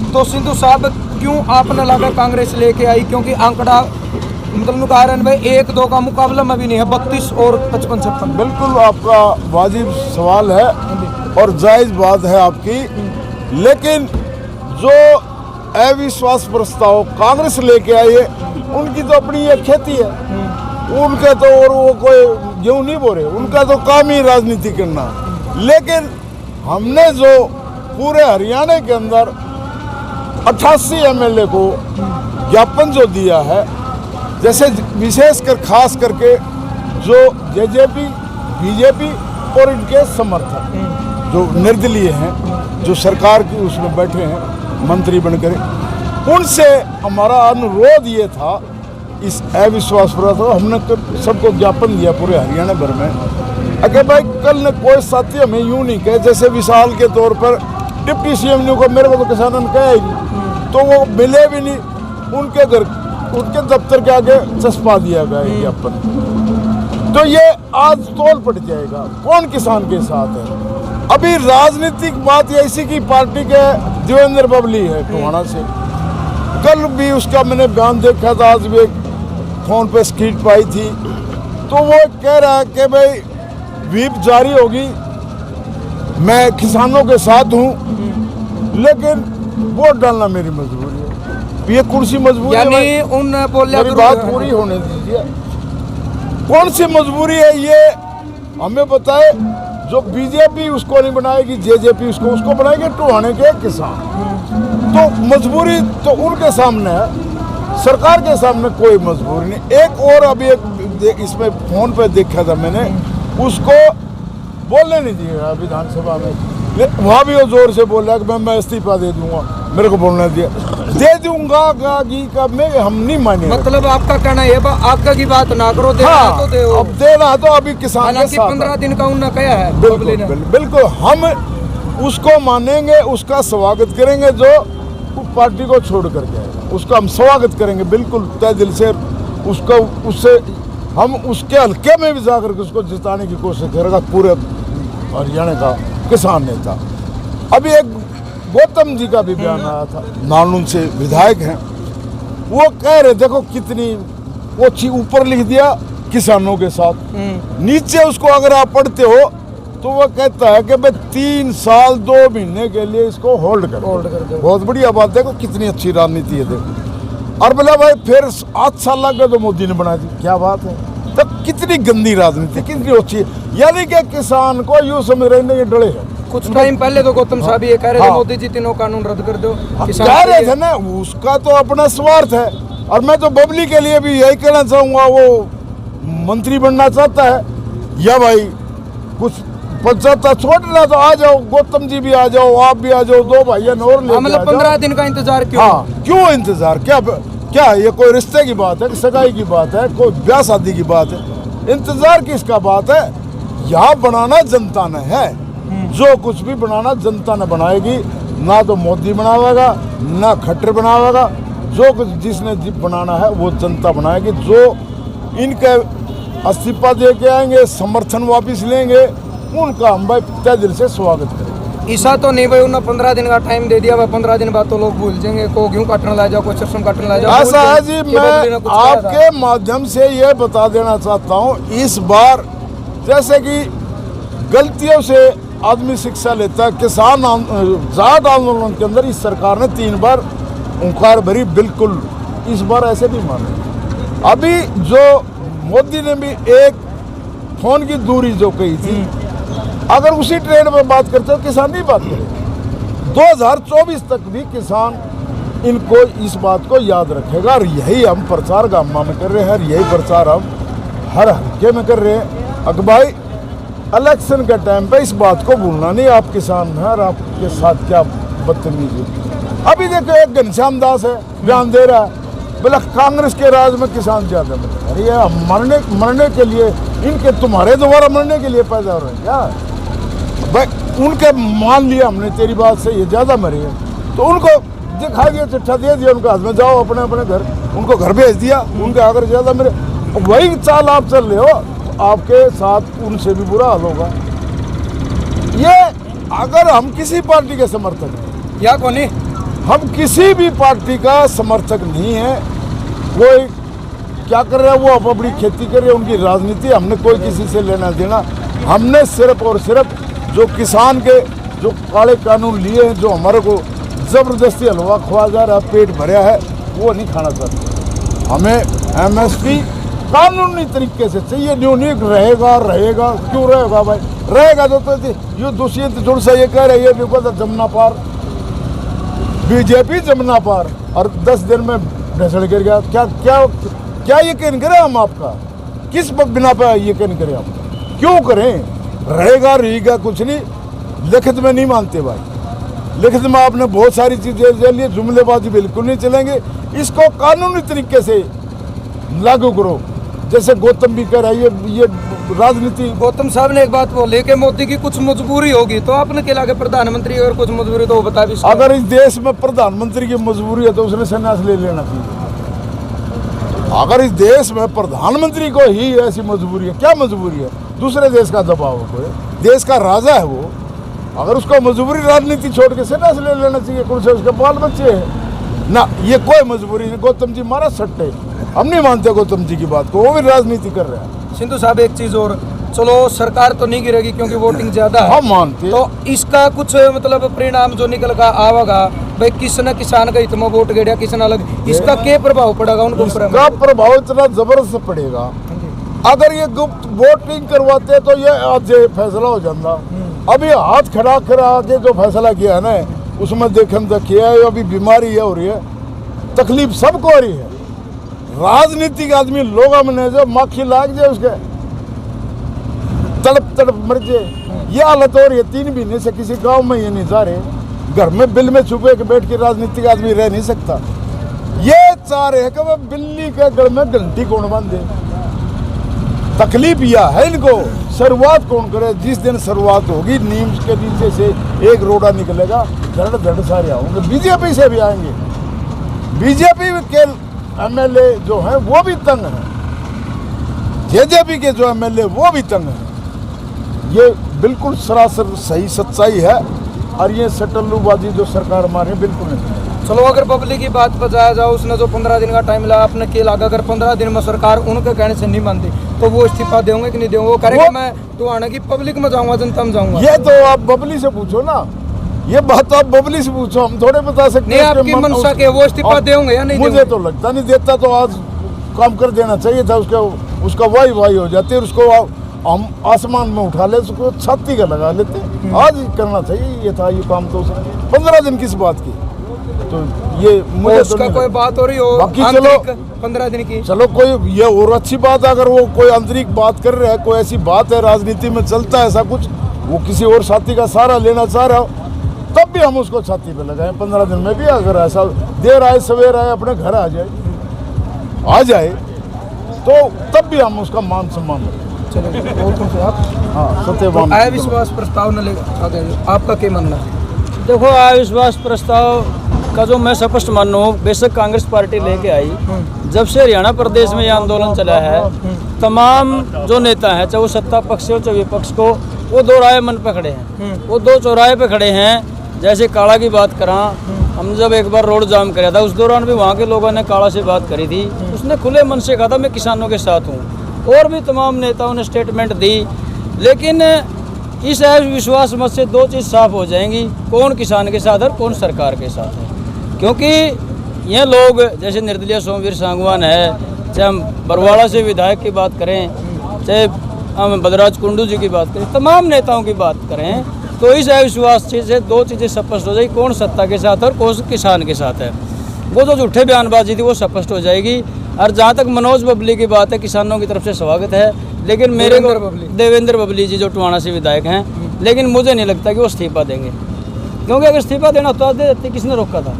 तो सिंधु साहब क्यों आपने लगा कांग्रेस लेके आई? क्योंकि आंकड़ा मतलब कारण भाई 1-2 का मुकाबला में भी नहीं है, 32 और 55-56। बिल्कुल आपका वाजिब सवाल है और जायज़ बात है आपकी, लेकिन जो अविश्वास प्रस्ताव कांग्रेस लेके आई है उनकी तो अपनी ये खेती है, उनके तो और वो कोई गेहूँ नहीं बो रहे, उनका तो काम ही राजनीति करना। लेकिन हमने जो पूरे हरियाणा के अंदर 88 एमएलए को ज्ञापन जो दिया है, जैसे विशेषकर खास करके जो जेजेपी, बीजेपी और इनके समर्थक जो निर्दलीय हैं, जो सरकार की उसमें बैठे हैं मंत्री बनकर, उनसे हमारा अनुरोध ये था, इस अविश्वास पर हमने सबको ज्ञापन दिया पूरे हरियाणा भर में। अगर भाई कल ने कोई साथी हमें यूँ नहीं कहे, जैसे विशाल के तौर पर डिप्टी सीएम ने को मेरे को तो किसानों ने कहा ही नहीं, तो वो मिले भी नहीं, उनके घर उनके दफ्तर के आगे चस्पा दिया गया ज्ञापन। तो ये आज तोल पड़ जाएगा कौन किसान के साथ है। अभी राजनीतिक बात ऐसी की पार्टी के देवेंद्र बबली है टोहाना से, कल भी उसका मैंने बयान देखा था, आज भी फोन पे स्क्रीन पाई थी, तो वो कह रहा है कि भाई व्हीप जारी होगी, मैं किसानों के साथ हूँ, लेकिन वोट डालना मेरी मजबूरी है। ये कुर्सी मजबूरी है, यानी उन बोले मेरी बात पूरी होने दीजिए। कौन सी मजबूरी है ये हमें बताए। जो बीजेपी उसको नहीं बनाएगी, जेजेपी उसको बनाएगी, टोहाने के किसान। तो मजबूरी तो उनके सामने है, सरकार के सामने कोई मजबूरी नहीं। एक और अभी एक इसमें फोन पे देखा था मैंने, उसको बोलने नहीं दिया विधानसभा में, वहाँ भी वो जोर से बोल रहा है कि मैं इस्तीफा दे दूंगा, मेरे को बोलने दिया, दे दूंगा का मैं हम नहीं माने। मतलब आपका कहना है आपका की बात ना करो, देना हाँ, तो दो। अब देना तो अभी किसान के साथ 15 दिन का उन्होंने कहा है। बिल्कुल हम उसको मानेंगे, उसका स्वागत करेंगे, जो पार्टी को छोड़ कर जाएगा उसका हम स्वागत करेंगे बिल्कुल तय दिल से। उससे हम उसके हल्के में भी जाकर के उसको जिताने की कोशिश करेगा, पूरे हरियाणा का किसान नेता। अभी एक गौतम जी का भी बयान आया था, नालून से विधायक हैं, वो कह रहे देखो कितनी वो ऊपर लिख दिया किसानों के साथ, नीचे उसको अगर आप पढ़ते हो तो वो कहता है कि भाई 3 साल 2 महीने के लिए इसको होल्ड कर दो। बहुत बढ़िया बात, देखो कितनी अच्छी राजनीति है। देखो और बोला भाई फिर 8 साल लग गए तो मोदी ने बना दी, क्या बात है। तो कितनी गंदी राजनीति, कितनी अच्छी है। यानी कि किसान को यूँ समझ रहे हैं डरे है। कुछ टाइम पहले तो गौतम साहब ये कह रहे थे मोदी जी तीनों कानून रद्द कर दो, कह रहे थे ना, उसका तो अपना स्वार्थ है। और मैं तो बबली के लिए भी यही कहना चाहूँगा, वो मंत्री बनना चाहता है या भाई कुछ पचाता छोड़ना तो आ जाओ, गौतम जी भी आ जाओ, आप भी आ जाओ, 2 भाई और ले। मतलब 15 दिन का इंतजार क्यों? हाँ, क्यों इंतजार? क्या ये कोई रिश्ते की बात है, सगाई की बात है, कोई ब्याह शादी की बात है? इंतजार किसका बात है? यहाँ बनाना जनता ने है, जो कुछ भी बनाना जनता ने बनाएगी, ना तो मोदी बनावेगा ना खट्टर बनावेगा, जो कुछ जिसने बनाना है वो जनता बनाएगी। जो इनके इस्तीफा दे के आएंगे, समर्थन वापिस लेंगे, उनका हम भाई तय दिल से स्वागत करेंगे। ऐसा तो नहीं भाई उन्होंने 15 दिन का टाइम दे दिया, 15 दिन बाद तो लोग भूल जाएंगे, को गेहूं काटने ला जाओ, को सरसों काटने ला जाओ। ऐसा है जी, मैं आपके माध्यम से ये बता देना चाहता हूँ, इस बार जैसे कि गलतियों से आदमी शिक्षा लेता है, किसान जाट आंदोलन के अंदर इस सरकार ने 3 बार उंकार भरी, बिल्कुल इस बार ऐसे भी माने। अभी जो मोदी ने भी एक फोन की दूरी जो कही थी, अगर उसी ट्रेन में बात करते हो किसान नहीं बात करेगा। 2024 तक भी किसान इनको इस बात को याद रखेगा, और यही हम प्रचार गामा में कर रहे हैं, यही प्रचार हम हर हल्के में कर रहे हैं। अगर भाई इलेक्शन के टाइम पे इस बात को भूलना नहीं, आप किसान हैं और आपके साथ क्या बदतमीजी। अभी देखो एक घनश्याम दास है, बयान दे रहा है, बोला कांग्रेस के राज में किसान ज्यादा मिले। अरे यार, मरने के लिए इनके, तुम्हारे द्वारा मरने के लिए पैदा हो रहे हैं क्या भाई? उनके मान लिया हमने तेरी बात से ये ज्यादा मरे हैं, तो उनको दिखा दिया, चिट्ठा दे दिया उनका, हाथ में जाओ अपने अपने घर, उनको घर भेज दिया, उनके अगर ज्यादा मेरे वही चाल आप चल रहे हो, तो आपके साथ उनसे भी बुरा हाल होगा। ये अगर हम किसी पार्टी के समर्थक या कोनी हम किसी भी पार्टी का समर्थक नहीं है। कोई क्या कर रहा है वो अपनी खेती कर रहे हैं, उनकी राजनीति, हमने कोई किसी से लेना देना। हमने सिर्फ और सिर्फ जो किसान के जो काले कानून लिए हैं, जो हमारे को ज़बरदस्ती हलवा खुआ जा रहा है, पेट भरा है, वो नहीं खाना चाहते। हमें MSP कानूनी तरीके से चाहिए। न्यूनीक रहेगा क्यों रहेगा भाई? रहेगा तो ये दुष्यंत जुड़ से ये कह रहे ये देखो जमुना पार, बीजेपी जमुना पार, और 10 दिन में ढसल गिर गया। क्या क्या क्या यकीन करें हम आपका? किस बिना पर यकीन करें हम? क्यों करें? रहेगा कुछ नहीं। लिखित में नहीं मानते भाई, लिखित में आपने बहुत सारी चीजें ले ली, जुमलेबाजी बिल्कुल नहीं चलेंगे। इसको कानूनी तरीके से लागू करो, जैसे गौतम भी कह रहा है। ये राजनीति। गौतम साहब ने एक बात बोली कि मोदी की कुछ मजबूरी होगी, तो आपने क्या लगे प्रधानमंत्री अगर कुछ मजबूरी तो वो बता भी सकते। अगर इस देश में प्रधानमंत्री की मजबूरी है तो उसने संन्यास ले लेना चाहिए। अगर इस देश में प्रधानमंत्री को ही ऐसी मजबूरी है, क्या मजबूरी है? दूसरे देश का दबाव है, कोई देश का राजा है वो। अगर उसको मजबूरी राजनीति छोड़ के संन्यास ले लेना चाहिए, कौन से उसके बाल बच्चे हैं ना, ये कोई मजबूरी नहीं। गौतम जी मारा सट्टे, हम नहीं मानते गौतम जी की बात को, वो भी राजनीति कर रहे हैं। सिंधु साहब एक चीज और, चलो सरकार तो नहीं गिरेगी क्योंकि वोटिंग ज्यादा है, हम मानते। तो इसका कुछ मतलब परिणाम जो निकल कर आवेगा भाई, किसने किसान का इतना वोट गिरा, किसान अलग, इसका क्या प्रभाव पड़ेगा उनको? इसका प्रभाव इतना जबरदस्त पड़ेगा। अगर ये गुप्त वोटिंग करवाते तो ये आज फैसला हो जाता। अभी हाथ खड़ा के जो फैसला किया है ना, उसमें देखिए अभी बीमारी है हो रही है, तकलीफ सबको हो रही है। राजनीतिक आदमी लोग में जो माखी लाग जाए उसके तड़प मर जाए, ये हालत हो रही है। 3 महीने से किसी गांव में ये नहीं जा रहे, घर में बिल में छुपे के बैठ के राजनीतिक आदमी रह नहीं सकता। ये चाह रहे हैं कि वह बिल्ली के गल में घंटी कौन बांधे। तकलीफ यह है इनको, शुरुआत कौन करे? जिस दिन शुरुआत होगी नीम के नीचे से एक रोड़ा निकलेगा, धड़ सारे आएंगे। बीजेपी से भी आएंगे। बीजेपी के MLA जो है वो भी तंग है, जेजेपी के जो MLA वो भी तंग है। ये बिल्कुल सरासर सही सच्चाई है, और ये सटल्लूबाजी जो सरकार मारे बिल्कुल नहीं। चलो अगर पब्लिक की बात पर जाया जाओ, उसने जो 15 दिन का टाइम लगा, आपने क्या लगा अगर 15 दिन में सरकार उनके कहने से नहीं मानती तो वो इस्तीफा देंगे कि नहीं देंगे? वो करेंगे मैं तो आने की पब्लिक में जाऊंगा, जनता में जाऊंगा। ये तो आप बबली से पूछो ना, ये बात आप बबली से पूछो, हम थोड़े बता सकते। नहीं, आपकी मनसा के वो इस्तीफा देंगे या नहीं? मुझे तो लगता नहीं देता, तो आज काम कर देना चाहिए था। उसका वाई हो जाती है, उसको हम आसमान में उठा ले, उसको छाती का लगा लेते। आज करना चाहिए ये था, ये काम तो 15 दिन किस बात की? तो ये मुझे उसका तो कोई बात हो रही हो बाकी चलो 15 दिन की, चलो कोई ये और अच्छी बात है। अगर वो कोई आंतरिक बात कर रहे हैं, कोई ऐसी बात है राजनीति में चलता है ऐसा कुछ, वो किसी और साथी का सहारा लेना चाह रहा हो, तब भी हम उसको छाती पे लगाएं। 15 दिन में भी अगर ऐसा देर आए सवेर आए अपने घर आ जाए तो तब भी हम उसका मान सम्मान करें। चलो और कौन से आप? हाँ, सत्यवान। अविश्वास प्रस्ताव न ले आगे, आपका क्या मानना है? देखो, अविश्वास प्रस्ताव का जो मैं स्पष्ट मान रहा हूँ, बेशक कांग्रेस पार्टी लेके आई, जब से हरियाणा प्रदेश में ये आंदोलन चला है, तमाम जो नेता हैं, चाहे वो सत्ता पक्ष हो चाहे विपक्ष को, वो दो राय मन पे खड़े हैं। वो दो चौराहे पे खड़े हैं। जैसे काला की बात करा, हम जब एक बार रोड जाम कराया था, उस दौरान भी वहाँ के लोगों ने काला से बात करी थी। उसने खुले मन से कहा था मैं किसानों के साथ हूँ, और भी तमाम नेताओं ने स्टेटमेंट दी। लेकिन इस अविश्वास मत से दो चीज़ साफ हो जाएंगी, कौन किसान के साथ है और कौन सरकार के साथ है। क्योंकि ये लोग जैसे निर्दलीय सोमवीर सांगवान है, चाहे हम बरवाड़ा से विधायक की बात करें, चाहे हम बदराज कुंडू जी की बात करें, तमाम नेताओं की बात करें, तो इस अविश्वास से दो चीज़ें स्पष्ट हो जाएगी, कौन सत्ता के साथ है और कौन किसान के साथ है। वो जो झूठे बयानबाजी थी वो स्पष्ट हो जाएगी। और जहाँ तक मनोज बबली की बात है, किसानों की तरफ से स्वागत है, लेकिन मेरे को देवेंद्र बबली जी जो टुहाना से विधायक हैं, लेकिन मुझे नहीं लगता कि वो इस्तीफा देंगे। क्योंकि अगर इस्तीफा देना तो दे देते, किसने रोका था?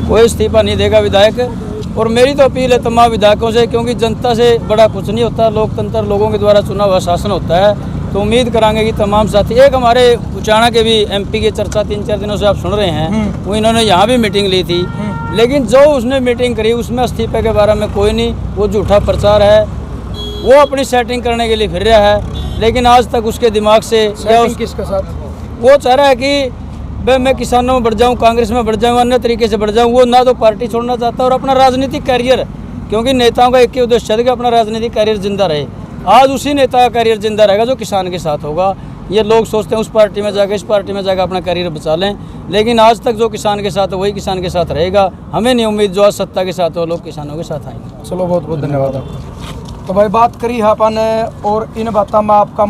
कोई इस्तीफा नहीं देगा विधायक। और मेरी तो अपील है तमाम विधायकों से, क्योंकि जनता से बड़ा कुछ नहीं होता, लोकतंत्र लोगों के द्वारा चुना हुआ शासन होता है, तो उम्मीद करांगे कि तमाम साथी, एक हमारे उचाना के भी MP की चर्चा 3-4 दिनों से आप सुन रहे हैं, वो इन्होंने यहाँ भी मीटिंग ली थी, लेकिन जो उसने मीटिंग करी उसमें इस्तीफे के बारे में कोई नहीं, वो झूठा प्रचार है, वो अपनी सेटिंग करने के लिए फिर रहा है। लेकिन आज तक उसके दिमाग से किसके साथ वो चाह रहा है कि भाई मैं किसानों में बढ़ जाऊँ, कांग्रेस में बढ़ जाऊँ, अन्य तरीके से बढ़ जाऊँ, वो ना तो पार्टी छोड़ना चाहता और अपना राजनीतिक कैरियर, क्योंकि नेताओं का एक ही उद्देश्य है कि अपना राजनीतिक कैरियर जिंदा रहे। आज उसी नेता का कैरियर जिंदा रहेगा जो किसान के साथ होगा। ये लोग सोचते हैं उस पार्टी में जाकर, इस पार्टी में जाकर अपना कैरियर बचा लें, लेकिन आज तक जो किसान के साथ है वही किसान के साथ रहेगा। हमें नहीं उम्मीद जो आज सत्ता के साथ हो लोग किसानों के साथ आएंगे। चलो बहुत बहुत धन्यवाद आपका। तो भाई बात करी है अपन और इन बातों में आपका